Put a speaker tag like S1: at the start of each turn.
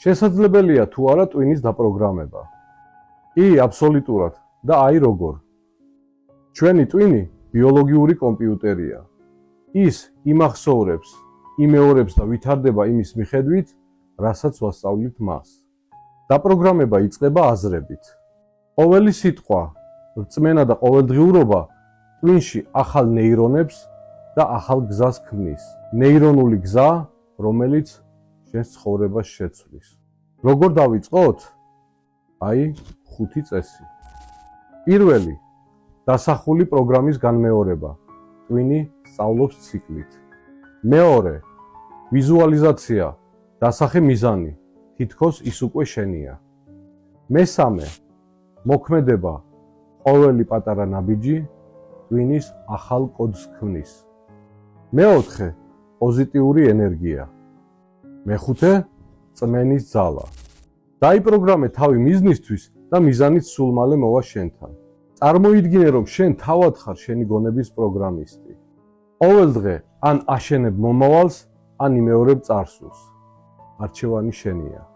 S1: შესაძლებელია თუ არა ტვინის დაპროგრამება? კი, აბსოლუტურად და აი როგორ. ჩვენი ტვინი ბიოლოგიური კომპიუტერია. ის იმახსოვრებს, იმეორებს და ვითარდება იმის მიხედვით, რასაც ვასწავლით მას. დაპროგრამება იწყება აზრებით. ყოველი სიტყვა, რწმენა და ყოველდღიურობა ტვინში ახალ ნეირონებს და ახალ გზას ქმნის. ნეირონული გზა, რომელიც შენს ცხოვრებას შეცვლის. როგორ დავიწყოთ? აი, 5 წესი. პირველი, დასახული პროგრამის განმეორება. ტვინი სწავლობს ციკლით. მეორე, ვიზუალიზაცია, დასახე მიზანი, თითქოს ის უკვე შენია. მესამე, მოქმედება, ყოველი პატარა ნაბიჯი ტვინის ახალ კოდს ქმნის. მეოთხე, პოზიტიური ენერგია. მეხუთე, წმენის ძალა. დაიპროგრამე თავი მიზნისთვის და მიზანიც სულ მალე მოვა შენთან. წარმოიდგინე, რომ შენ თავად ხარ შენი გონების პროგრამისტი. ყოველ დღე ან აშენებ მომავალს, ან იმეორებ წარსულს. არჩევანი შენია.